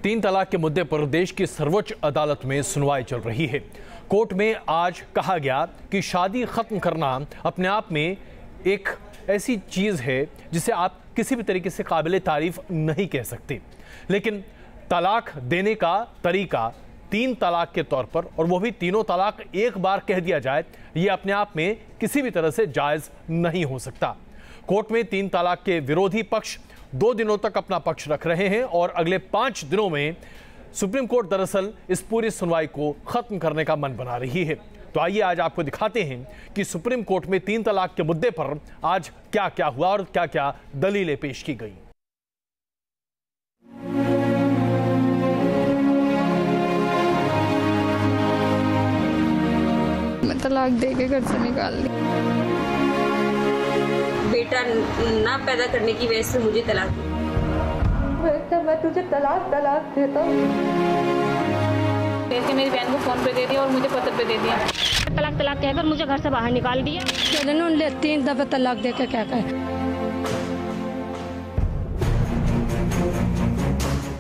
तीन तलाक के मुद्दे पर देश की सर्वोच्च अदालत में सुनवाई चल रही है। कोर्ट में आज कहा गया कि शादी खत्म करना अपने आप में एक ऐसी चीज है जिसे आप किसी भी तरीके से काबिले तारीफ नहीं कह सकते, लेकिन तलाक देने का तरीका तीन तलाक के तौर पर, और वो भी तीनों तलाक एक बार कह दिया जाए, ये अपने आप में किसी भी तरह से जायज नहीं हो सकता। कोर्ट में तीन तलाक के विरोधी पक्ष 2 दिनों तक अपना पक्ष रख रहे हैं और अगले 5 दिनों में सुप्रीम कोर्ट दरअसल इस पूरी सुनवाई को खत्म करने का मन बना रही है। तो आइए आज आपको दिखाते हैं कि सुप्रीम कोर्ट में तीन तलाक के मुद्दे पर आज क्या क्या हुआ और क्या क्या दलीलें पेश की गई। मैं तलाक दे के घर से निकाल दी। बेटा ना पैदा करने की वजह से मुझे तलाक दी। मैं तुझे तलाक देता हूँ। मेरी बहन को फोन पे दे दिया और मुझे पत्र पे दे दिया। तलाक कहकर मुझे घर से बाहर निकाल दिया। उन्होंने 3 दफे तलाक देकर क्या कहे।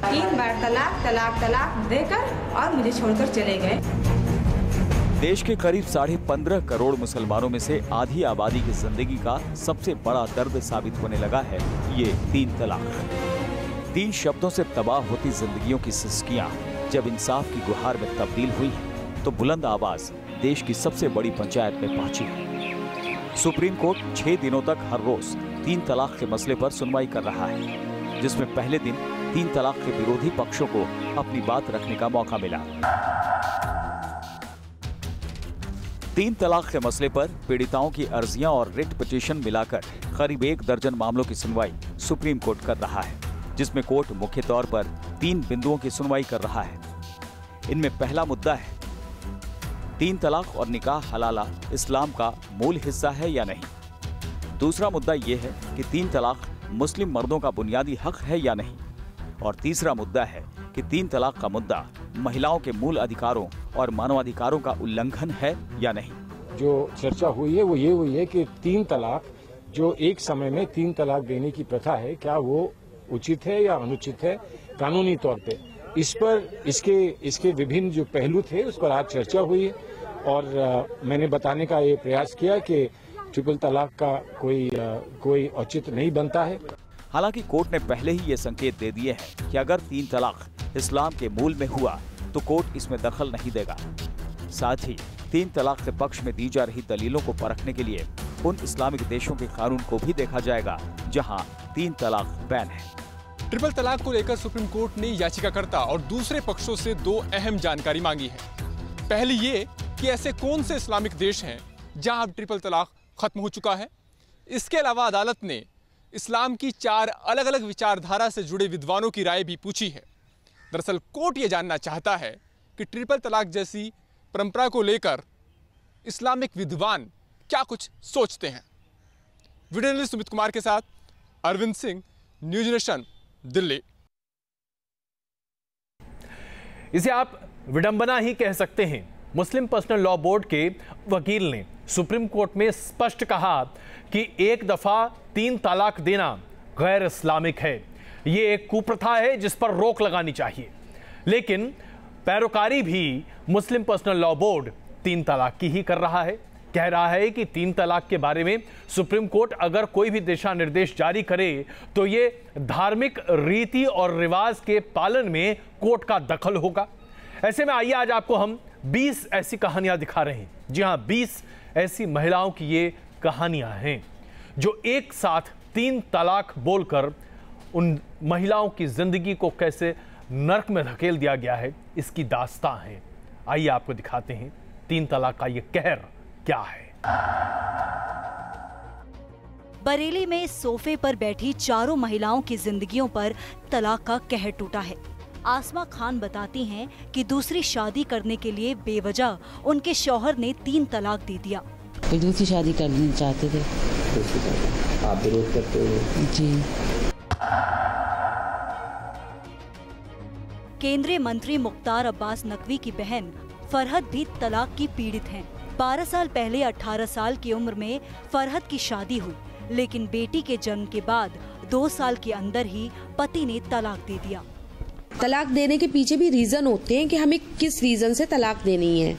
3 बार तलाक देकर और मुझे छोड़कर चले गए। देश के करीब 15.5 करोड़ मुसलमानों में से आधी आबादी की जिंदगी का सबसे बड़ा दर्द साबित होने लगा है ये तीन तलाक। 3 शब्दों से तबाह होती जिंदगियों की सिसकियां जब इंसाफ की गुहार में तब्दील हुई तो बुलंद आवाज देश की सबसे बड़ी पंचायत में पहुंची। सुप्रीम कोर्ट 6 दिनों तक हर रोज तीन तलाक के मसले पर सुनवाई कर रहा है, जिसमें पहले दिन तीन तलाक के विरोधी पक्षों को अपनी बात रखने का मौका मिला। तीन तलाक के मसले पर पीड़िताओं की अर्जियां और रिट पिटीशन मिलाकर करीब 1 दर्जन मामलों की सुनवाई सुप्रीम कोर्ट कर रहा है, जिसमें कोर्ट मुख्य तौर पर 3 बिंदुओं की सुनवाई कर रहा है। इनमें पहला मुद्दा है तीन तलाक और निकाह हलाला इस्लाम का मूल हिस्सा है या नहीं। दूसरा मुद्दा यह है कि तीन तलाक मुस्लिम मर्दों का बुनियादी हक है या नहीं। और तीसरा मुद्दा है कि तीन तलाक का मुद्दा महिलाओं के मूल अधिकारों और मानवाधिकारों का उल्लंघन है या नहीं। जो चर्चा हुई है वो ये हुई है कि तीन तलाक जो एक समय में तीन तलाक देने की प्रथा है, क्या वो उचित है या अनुचित है कानूनी तौर पे। इस पर इसके विभिन्न जो पहलू थे उस पर आज चर्चा हुई है और मैंने बताने का ये प्रयास किया कि ट्रिपल तलाक का कोई औचित्य नहीं बनता है। हालांकि कोर्ट ने पहले ही ये संकेत दे दिए हैं कि अगर तीन तलाक इस्लाम के मूल में हुआ तो कोर्ट इसमें दखल नहीं देगा। साथ ही तीन तलाक के पक्ष में दी जा रही दलीलों को परखने के लिए उन इस्लामिक देशों के कानून को भी देखा जाएगा जहां तीन तलाक बैन है। ट्रिपल तलाक को लेकर सुप्रीम कोर्ट ने याचिकाकर्ता और दूसरे पक्षों से 2 अहम जानकारी मांगी है। पहली ये कि ऐसे कौन से इस्लामिक देश हैं जहां अब ट्रिपल तलाक खत्म हो चुका है। इसके अलावा अदालत ने इस्लाम की 4 अलग अलग विचारधारा से जुड़े विद्वानों की राय भी पूछी है। दरअसल कोर्ट ये जानना चाहता है कि ट्रिपल तलाक जैसी परंपरा को लेकर इस्लामिक विद्वान क्या कुछ सोचते हैं। वीडियो जर्नलिस्ट सुमित कुमार के साथ अरविंद सिंह, न्यूज नेशन, दिल्ली। इसे आप विडंबना ही कह सकते हैं। मुस्लिम पर्सनल लॉ बोर्ड के वकील ने सुप्रीम कोर्ट में स्पष्ट कहा कि एक दफा तीन तलाक देना गैर इस्लामिक है, ये एक कुप्रथा है जिस पर रोक लगानी चाहिए। लेकिन पैरोकारी भी मुस्लिम पर्सनल लॉ बोर्ड तीन तलाक की ही कर रहा है। कह रहा है कि तीन तलाक के बारे में सुप्रीम कोर्ट अगर कोई भी दिशा निर्देश जारी करे तो ये धार्मिक रीति और रिवाज के पालन में कोर्ट का दखल होगा। ऐसे में आइए आज आपको हम 20 ऐसी कहानियां दिखा रहे हैं। जी हां, 20 ऐसी महिलाओं की ये कहानियां हैं जो एक साथ तीन तलाक बोलकर उन महिलाओं की जिंदगी को कैसे नर्क में धकेल दिया गया है, इसकी दास्तां है। आइए आपको दिखाते हैं तीन तलाक का ये कहर क्या है। बरेली में सोफे पर बैठी चारों महिलाओं की जिंदगियों पर तलाक का कहर टूटा है। आसमा खान बताती हैं कि दूसरी शादी करने के लिए बेवजह उनके शौहर ने 3 तलाक दे दिया। कोई दूसरी शादी करना चाहते थे। आप विरोध करते हो? जी। केंद्रीय मंत्री मुख्तार अब्बास नकवी की बहन फरहत भी तलाक की पीड़ित हैं। 12 साल पहले 18 साल की उम्र में फरहत की शादी हुई, लेकिन बेटी के जन्म के बाद 2 साल के अंदर ही पति ने तलाक दे दिया। तलाक देने के पीछे भी रीज़न होते हैं कि हमें किस रीज़न से तलाक देनी है,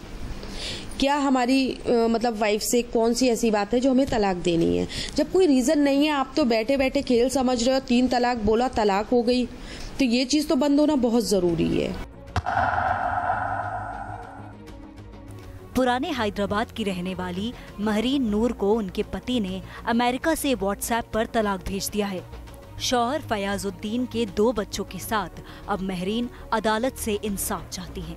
क्या हमारी मतलब वाइफ से कौन सी ऐसी बात है जो हमें तलाक देनी है। जब कोई रीज़न नहीं है, आप तो बैठे बैठे खेल समझ रहे हो, 3 तलाक बोला, तलाक हो गई, तो ये चीज़ तो बंद होना बहुत ज़रूरी है। पुराने हैदराबाद की रहने वाली महरीन नूर को उनके पति ने अमेरिका से व्हाट्सएप पर तलाक भेज दिया है। शौहर फयाजुद्दीन के 2 बच्चों के साथ अब महरीन अदालत से इंसाफ चाहती हैं।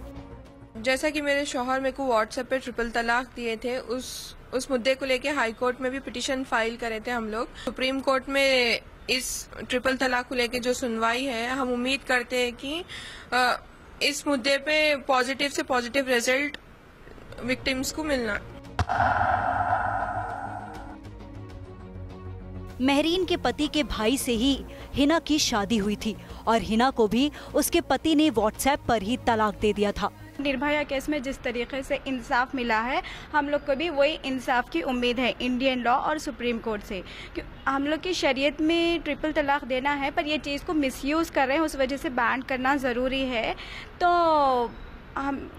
जैसा कि मेरे शौहर मेरे को व्हाट्सएप पे ट्रिपल तलाक दिए थे, उस मुद्दे को लेके हाई कोर्ट में भी पिटीशन फाइल करे थे हम लोग। सुप्रीम कोर्ट में इस ट्रिपल तलाक को लेके जो सुनवाई है, हम उम्मीद करते हैं कि इस मुद्दे पे पॉजिटिव से पॉजिटिव रिजल्ट विक्टिम्स को मिलना। महरीन के पति के भाई से ही हिना की शादी हुई थी और हिना को भी उसके पति ने व्हाट्सएप पर ही तलाक दे दिया था। निर्भया केस में जिस तरीके से इंसाफ मिला है, हम लोग को भी वही इंसाफ की उम्मीद है इंडियन लॉ और सुप्रीम कोर्ट से। हम लोग की शरीयत में ट्रिपल तलाक देना है, पर ये चीज़ को मिसयूज़ कर रहे हैं, उस वजह से बैन करना ज़रूरी है। तो हम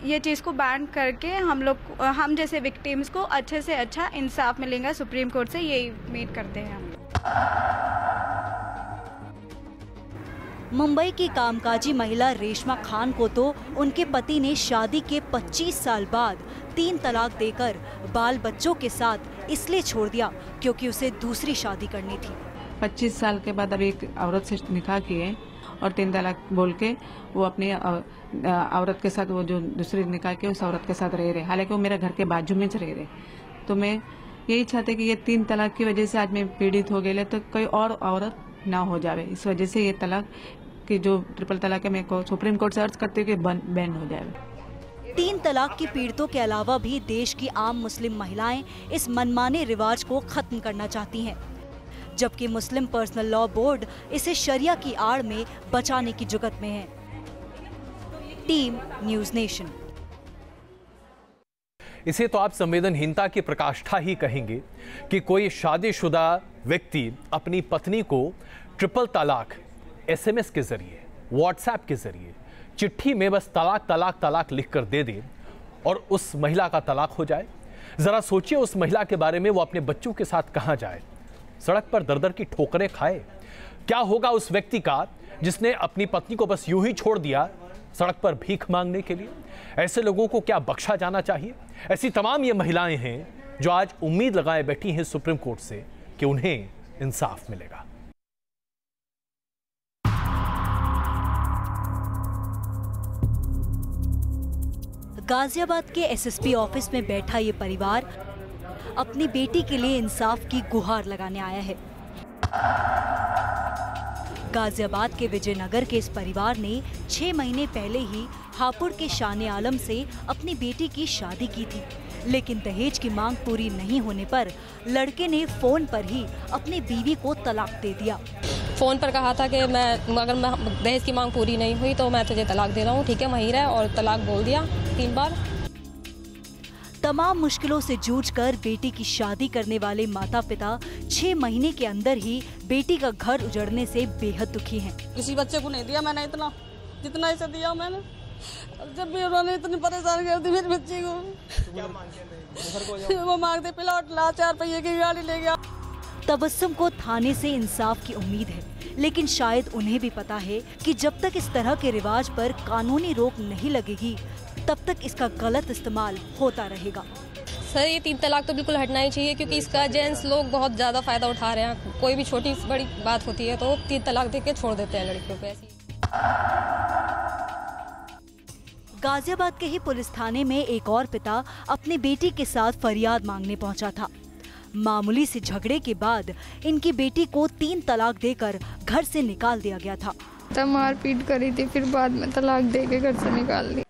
ये चीज़ को बैन करके हम जैसे विक्टिम्स को अच्छे से अच्छा इंसाफ मिलेगा सुप्रीम कोर्ट से, यही उम्मीद करते हैं हम। मुंबई की कामकाजी महिला रेशमा खान को तो उनके पति ने शादी के 25 साल बाद 3 तलाक देकर बाल बच्चों के साथ इसलिए छोड़ दिया क्योंकि उसे दूसरी शादी करनी थी। 25 साल के बाद अब एक औरत से निकाह किए और 3 तलाक बोल के वो अपनी औरत के साथ, वो जो दूसरी निकाह के उस औरत के साथ रह रहे, हालांकि वो मेरे घर के बाजू में रह रहे। तो मैं यही चाहते कि ये 3 तलाक की वजह से आज मैं पीड़ित हो गई, तो कोई और औरत ना हो जावे। इस वजह से ये तलाक की जो ट्रिपल तलाक है, मैं को सुप्रीम कोर्ट से अर्ज करती हूँ कि बैन हो जाए। 3 तलाक की पीड़ितों के अलावा भी देश की आम मुस्लिम महिलाएं इस मनमाने रिवाज को खत्म करना चाहती हैं, जबकि मुस्लिम पर्सनल लॉ बोर्ड इसे शरिया की आड़ में बचाने की जुगत में है। Team news nation. इसे तो आप संवेदनहीनता की प्रकाष्ठा ही कहेंगे कि कोई शादीशुदा व्यक्ति अपनी पत्नी को ट्रिपल तलाक SMS के जरिए, व्हाट्सएप के जरिए, चिट्ठी में बस तलाक तलाक तलाक लिखकर दे दे और उस महिला का तलाक हो जाए। जरा सोचिए उस महिला के बारे में, वो अपने बच्चों के साथ कहां जाए, सड़क पर दर दर की ठोकरें खाए। क्या होगा उस व्यक्ति का जिसने अपनी पत्नी को बस यूं ही छोड़ दिया सड़क पर भीख मांगने के लिए? ऐसे लोगों को क्या बख्शा जाना चाहिए? ऐसी तमाम ये महिलाएं हैं जो आज उम्मीद लगाए बैठी हैं सुप्रीम कोर्ट से कि उन्हें इंसाफ मिलेगा। गाजियाबाद के SSP ऑफिस में बैठा ये परिवार अपनी बेटी के लिए इंसाफ की गुहार लगाने आया है। गाजियाबाद के विजयनगर के इस परिवार ने 6 महीने पहले ही हापुड़ के शान आलम से अपनी बेटी की शादी की थी, लेकिन दहेज की मांग पूरी नहीं होने पर लड़के ने फोन पर ही अपनी बीवी को तलाक दे दिया। फोन पर कहा था कि अगर दहेज की मांग पूरी नहीं हुई तो मैं तुझे तलाक दे रहा हूँ, ठीक है महिर है, और तलाक बोल दिया 3 बार। तमाम मुश्किलों से जूझकर बेटी की शादी करने वाले माता पिता 6 महीने के अंदर ही बेटी का घर उजड़ने से बेहद दुखी हैं। किसी बच्चे को नहीं दिया मैंने इतना, जितना इसे दिया मैंने। जब भी उन्होंने इतनी परेशान कर दी मेरी बच्ची को, वो मांगते प्लॉट ला, 4 पहिए की गाड़ी ले गया। तबस्सुम को थाने से इंसाफ की उम्मीद है, लेकिन शायद उन्हें भी पता है कि जब तक इस तरह के रिवाज पर कानूनी रोक नहीं लगेगी तब तक इसका गलत इस्तेमाल होता रहेगा। सर ये 3 तलाक तो बिल्कुल हटना ही चाहिए, क्योंकि इसका जेंट्स लोग बहुत ज्यादा फायदा उठा रहे हैं। कोई भी छोटी बड़ी बात होती है तो 3 तलाक देके छोड़ देते हैं लड़कियों को। ऐसी गाजियाबाद के ही पुलिस थाने में एक और पिता अपनी बेटी के साथ फरियाद मांगने पहुंचा था। मामूली से झगड़े के बाद इनकी बेटी को 3 तलाक देकर घर से निकाल दिया गया था। तब मारपीट करी थी, फिर बाद में तलाक देके घर से निकाल दी।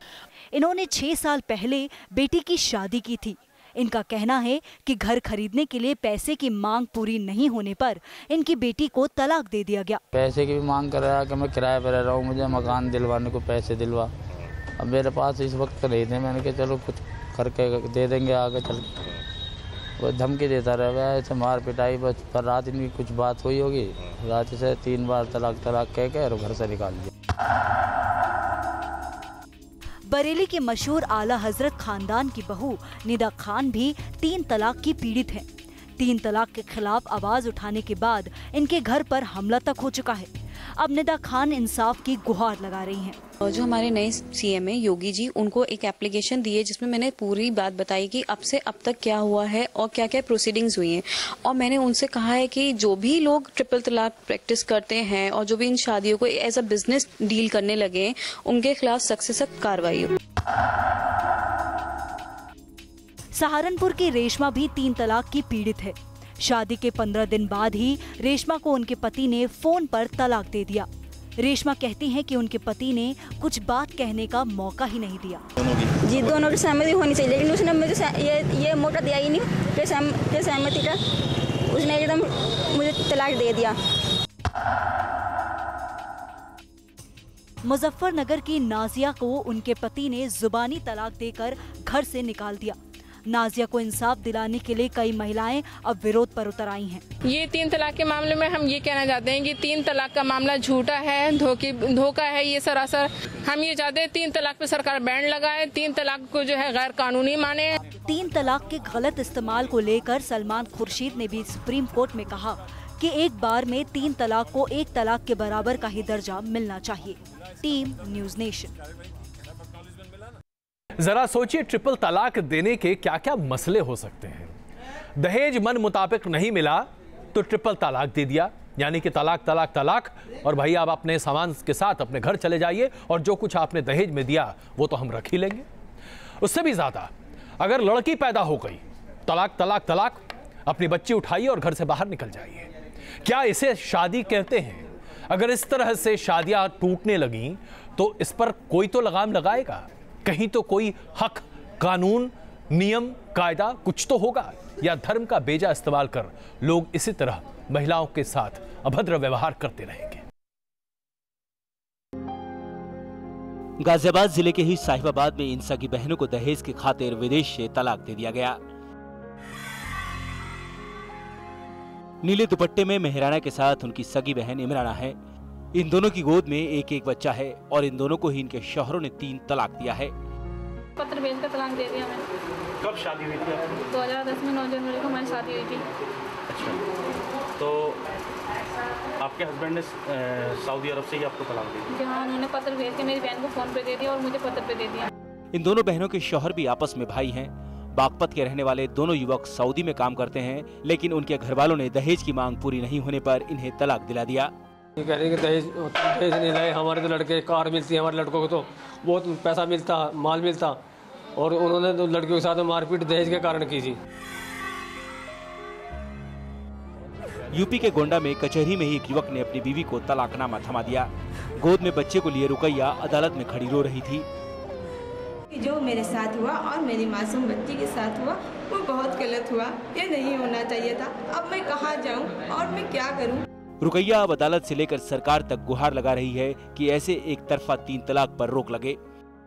इन्होंने 6 साल पहले बेटी की शादी की थी। इनका कहना है कि घर खरीदने के लिए पैसे की मांग पूरी नहीं होने पर इनकी बेटी को तलाक दे दिया गया। पैसे की भी मांग कर रहा है कि मैं किराए पर रह रहा हूँ, मुझे मकान दिलवाने को पैसे दिलवा। अब मेरे पास इस वक्त रहे थे, मैंने कहा चलो कुछ करके दे देंगे आगे चल। वो धमकी देता रहा, ऐसे मार पिटाई। बस पर रात इनकी कुछ बात हुई होगी, रात से 3 बार तलाक तलाक कह के और घर से निकाल दिया। बरेली के मशहूर आला हजरत खानदान की बहू निदा खान भी 3 तलाक की पीड़ित है। 3 तलाक के खिलाफ आवाज उठाने के बाद इनके घर पर हमला तक हो चुका है। अब निदा खान इंसाफ की गुहार लगा रही हैं। जो हमारे नए सीएम है योगी जी, उनको एक एप्लीकेशन दी है जिसमें मैंने पूरी बात बताई कि अब से अब तक क्या हुआ है और क्या क्या प्रोसीडिंग्स हुई हैं। और मैंने उनसे कहा है कि जो भी लोग ट्रिपल तलाक प्रैक्टिस करते हैं और जो भी इन शादियों को एज अ बिजनेस डील करने लगे, उनके खिलाफ सख्त से सख्त कार्रवाई हो। सहारनपुर की रेशमा भी 3 तलाक की पीड़ित है। शादी के 15 दिन बाद ही रेशमा को उनके पति ने फोन पर तलाक दे दिया। रेशमा कहती हैं कि उनके पति ने कुछ बात कहने का मौका ही नहीं दिया। जी दोनों की सहमति होनी चाहिए, लेकिन उसने मुझे ये मौका दिया ही नहीं सहमति का। उसने एकदम मुझे तलाक दे दिया। मुजफ्फरनगर की नाजिया को उनके पति ने जुबानी तलाक देकर घर से निकाल दिया। नाजिया को इंसाफ दिलाने के लिए कई महिलाएं अब विरोध पर उतर आई हैं। ये 3 तलाक के मामले में हम ये कहना चाहते हैं कि 3 तलाक का मामला झूठा है, धोखा है ये सरासर। हम ये चाहते हैं 3 तलाक पे सरकार बैन लगाए, 3 तलाक को जो है गैर कानूनी माने। 3 तलाक के गलत इस्तेमाल को लेकर सलमान खुर्शीद ने भी सुप्रीम कोर्ट में कहा कि एक बार में 3 तलाक को 1 तलाक के बराबर का ही दर्जा मिलना चाहिए। Team news nation. जरा सोचिए, ट्रिपल तलाक देने के क्या क्या मसले हो सकते हैं। दहेज मन मुताबिक नहीं मिला तो ट्रिपल तलाक दे दिया, यानी कि तलाक तलाक तलाक, और भाई आप अपने सामान के साथ अपने घर चले जाइए और जो कुछ आपने दहेज में दिया वो तो हम रख ही लेंगे। उससे भी ज्यादा अगर लड़की पैदा हो गई, तलाक तलाक तलाक, अपनी बच्ची उठाइए और घर से बाहर निकल जाइए। क्या इसे शादी कहते हैं? अगर इस तरह से शादियां टूटने लगी तो इस पर कोई तो लगाम लगाएगा। कहीं तो कोई हक, कानून, नियम, कायदा कुछ तो होगा, या धर्म का बेजा इस्तेमाल कर लोग इसी तरह महिलाओं के साथ अभद्र व्यवहार करते रहेंगे। गाजियाबाद जिले के ही साहिबाबाद में इन सगी बहनों को दहेज की खातिर विदेश से तलाक दे दिया गया। नीले दुपट्टे में मेहराना के साथ उनकी सगी बहन इमराना है। इन दोनों की गोद में एक एक बच्चा है और इन दोनों को ही इनके शौहरों ने 3 तलाक दिया है। पत्र भेज कर तलाक दे दिया मैंने। कब शादी हुई थी आपकी? 2010 में 9 जनवरी को हमारी शादी हुई थी। अच्छा, तो आपके हस्बैंड ने सऊदी अरब से ही आपको तलाक दी? जहाँ उन्होंने पत्र भेज के मेरी बहन को फोन पे दे दिया और मुझे पत्र पे दे दिया। इन दोनों बहनों के शौहर भी आपस में भाई हैं। बागपत के रहने वाले दोनों युवक सऊदी में काम करते हैं, लेकिन उनके घर वालों ने दहेज की मांग पूरी नहीं होने पर इन्हें तलाक दिला दिया। ये कह रहे हैं कि दहेज नहीं लाए, हमारे तो लड़के कार मिलती है, हमारे लड़कों को तो बहुत पैसा मिलता, माल मिलता, और उन्होंने तो लड़कियों के साथ मारपीट दहेज के कारण की थी। यूपी के गोंडा में कचहरी में ही एक युवक ने अपनी बीवी को तलाकनामा थमा दिया। गोद में बच्चे को लिए रुकैया अदालत में खड़ी रो रही थी। जो मेरे साथ हुआ और मेरी मासूम बच्ची के साथ हुआ वो बहुत गलत हुआ, ये नहीं होना चाहिए था। अब मैं कहाँ जाऊँ और मैं क्या करूँ? रुकैया अब अदालत से लेकर सरकार तक गुहार लगा रही है कि ऐसे एक तरफा 3 तलाक पर रोक लगे,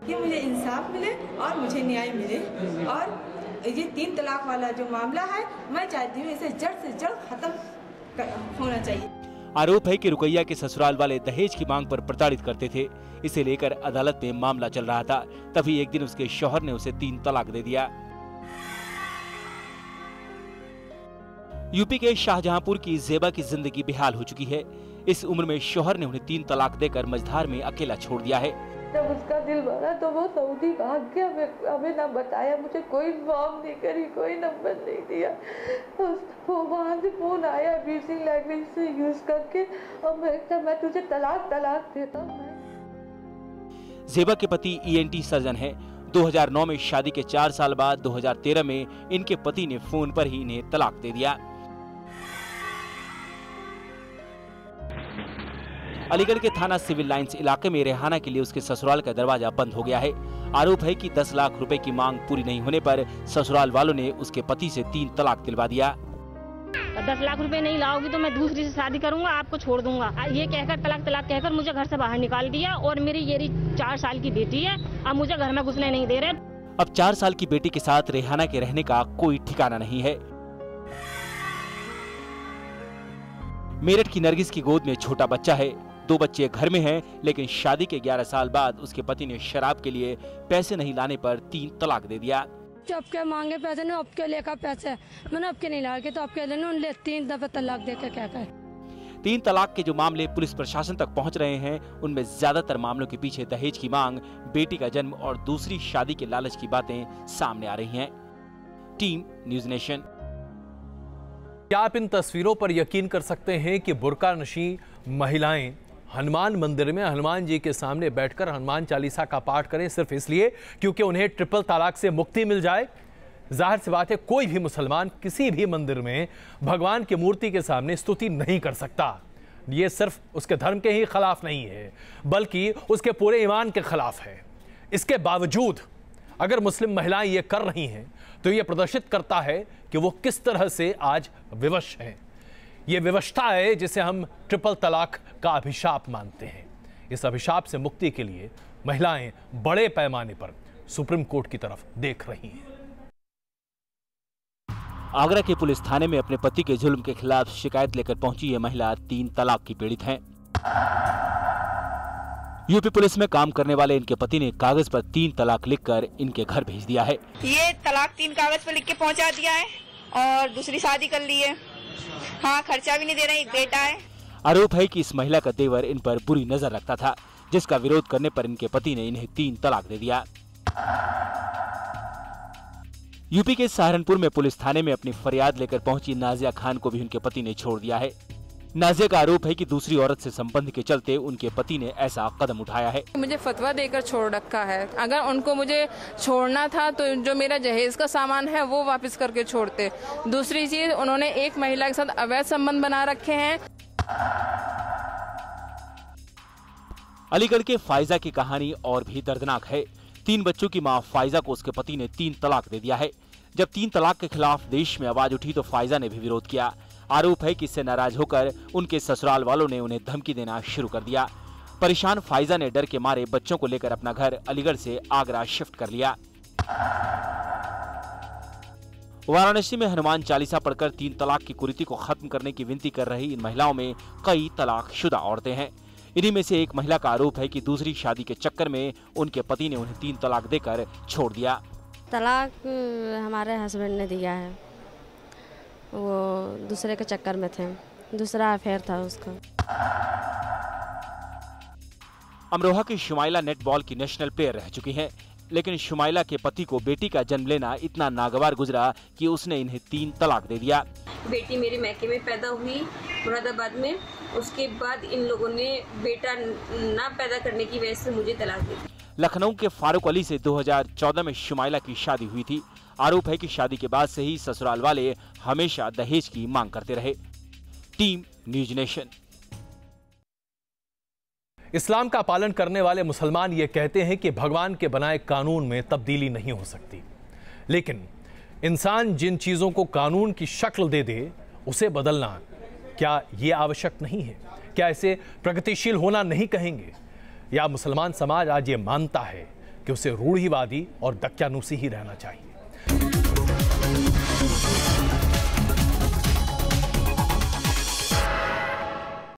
कि मुझे इंसाफ मिले और मुझे न्याय मिले। और ये 3 तलाक वाला जो मामला है, मैं चाहती हूँ इसे जल्द से जल्द खत्म होना चाहिए। आरोप है कि रुकैया के ससुराल वाले दहेज की मांग पर प्रताड़ित करते थे। इसे लेकर अदालत में मामला चल रहा था, तभी एक दिन उसके शौहर ने उसे 3 तलाक दे दिया। यूपी के शाहजहांपुर की जेबा की जिंदगी बेहाल हो चुकी है। इस उम्र में शौहर ने उन्हें 3 तलाक देकर मझधार में अकेला छोड़ दिया है। जब उसका दिल भरा तो वो सऊदी भाग गया, हमें ना बताया, मुझे कोई फॉर्म नहीं करी, कोई नंबर नहीं दिया। वहाँ से फोन आया अब्यूजिंग लैंग्वेज से यूज करके, और मैं तुझे तलाक देता हूँ। जेबा के पति ENT सर्जन हैं। 2009 में शादी के 4 साल बाद 2013 में इनके पति ने फोन पर ही इन्हें तलाक दे दिया। अलीगढ़ के थाना सिविल लाइंस इलाके में रेहाना के लिए उसके ससुराल का दरवाजा बंद हो गया है। आरोप है कि 10 लाख रुपए की मांग पूरी नहीं होने पर ससुराल वालों ने उसके पति से 3 तलाक दिलवा दिया। 10 लाख रुपए नहीं लाओगी तो मैं दूसरी से शादी करूंगा, आपको छोड़ दूंगा, ये कहकर तलाक कहकर मुझे घर से बाहर निकाल दिया। और मेरी ये 4 साल की बेटी है, अब मुझे घर में घुसने नहीं दे रहे। अब 4 साल की बेटी के साथ रेहाना के रहने का कोई ठिकाना नहीं है। मेरठ की नरगिस की गोद में छोटा बच्चा है। 2 बच्चे घर में हैं, लेकिन शादी के 11 साल बाद उसके पति ने शराब के लिए पैसे नहीं लाने पर 3 तलाक दे दिया। अब के मांगे पैसे ने, अब के लेकर पैसे मैंने अब के नहीं ला के, तो अब के लेने 3 दफे तलाक देकर क्या करे। 3 तलाक के जो मामले पुलिस प्रशासन तक पहुंच रहे हैं, उनमें ज्यादातर मामलों के पीछे दहेज की मांग, बेटी का जन्म और दूसरी शादी के लालच की बातें सामने आ रही हैं। Team news nation. क्या आप इन तस्वीरों पर यकीन कर सकते हैं कि बुर्का नशी महिलाएं हनुमान मंदिर में हनुमान जी के सामने बैठकर हनुमान चालीसा का पाठ करें सिर्फ इसलिए क्योंकि उन्हें ट्रिपल तलाक से मुक्ति मिल जाए? जाहिर सी बात है, कोई भी मुसलमान किसी भी मंदिर में भगवान की मूर्ति के सामने स्तुति नहीं कर सकता। ये सिर्फ उसके धर्म के ही खिलाफ नहीं है, बल्कि उसके पूरे ईमान के खिलाफ है। इसके बावजूद अगर मुस्लिम महिलाएं ये कर रही हैं तो ये प्रदर्शित करता है कि वो किस तरह से आज विवश हैं। ये विवशता है जिसे हम ट्रिपल तलाक का अभिशाप मानते हैं। इस अभिशाप से मुक्ति के लिए महिलाएं बड़े पैमाने पर सुप्रीम कोर्ट की तरफ देख रही हैं। आगरा के पुलिस थाने में अपने पति के जुल्म के खिलाफ शिकायत लेकर पहुंची ये महिला 3 तलाक की पीड़ित है। यूपी पुलिस में काम करने वाले इनके पति ने कागज पर 3 तलाक लिखकर इनके घर भेज दिया है। ये तलाक 3 कागज पर लिख के पहुंचा दिया है और दूसरी शादी कर ली है। हाँ, खर्चा भी नहीं दे रहे, एक बेटा है। आरोप है कि इस महिला का देवर इन पर बुरी नजर रखता था, जिसका विरोध करने पर इनके पति ने इन्हें 3 तलाक दे दिया। यूपी के सहारनपुर में पुलिस थाने में अपनी फरियाद लेकर पहुंची नाजिया खान को भी उनके पति ने छोड़ दिया है। नाजिया का आरोप है कि दूसरी औरत से संबंध के चलते उनके पति ने ऐसा कदम उठाया है। मुझे फतवा देकर छोड़ रखा है। अगर उनको मुझे छोड़ना था तो जो मेरा जहेज का सामान है वो वापस करके छोड़ते। दूसरी चीज, उन्होंने एक महिला के साथ अवैध संबंध बना रखे हैं। अलीगढ़ के फायजा की कहानी और भी दर्दनाक है। 3 बच्चों की मां फायजा को उसके पति ने 3 तलाक दे दिया है। जब 3 तलाक के खिलाफ देश में आवाज उठी तो फायजा ने भी विरोध किया। आरोप है कि इससे नाराज होकर उनके ससुराल वालों ने उन्हें धमकी देना शुरू कर दिया। परेशान फायजा ने डर के मारे बच्चों को लेकर अपना घर अलीगढ़ से आगरा शिफ्ट कर लिया। वाराणसी में हनुमान चालीसा पढ़कर 3 तलाक की कुरीति को खत्म करने की विनती कर रही इन महिलाओं में कई तलाकशुदा औरतें हैं। इन्हीं में से एक महिला का आरोप है कि दूसरी शादी के चक्कर में उनके पति ने उन्हें 3 तलाक देकर छोड़ दिया। तलाक हमारे हस्बैंड ने दिया है, वो दूसरे के चक्कर में थे, दूसरा अफेयर था उसका। अमरोहा की शुमाइला नेटबॉल की नेशनल प्लेयर रह चुकी हैं, लेकिन शुमाइला के पति को बेटी का जन्म लेना इतना नागवार गुजरा कि उसने इन्हें 3 तलाक दे दिया। बेटी मेरे मैके में पैदा हुई मुरादाबाद में, उसके बाद इन लोगों ने बेटा ना पैदा करने की वजह से मुझे तलाक दी। लखनऊ के फारूक अली से 2014 में शुमाइला की शादी हुई थी। आरोप है कि शादी के बाद से ही ससुराल वाले हमेशा दहेज की मांग करते रहे। Team news nation. इस्लाम का पालन करने वाले मुसलमान ये कहते हैं कि भगवान के बनाए कानून में तब्दीली नहीं हो सकती, लेकिन इंसान जिन चीजों को कानून की शक्ल दे दे उसे बदलना क्या ये आवश्यक नहीं है? क्या इसे प्रगतिशील होना नहीं कहेंगे? या मुसलमान समाज आज ये मानता है कि उसे रूढ़िवादी और दक्यानूसी ही रहना चाहिए?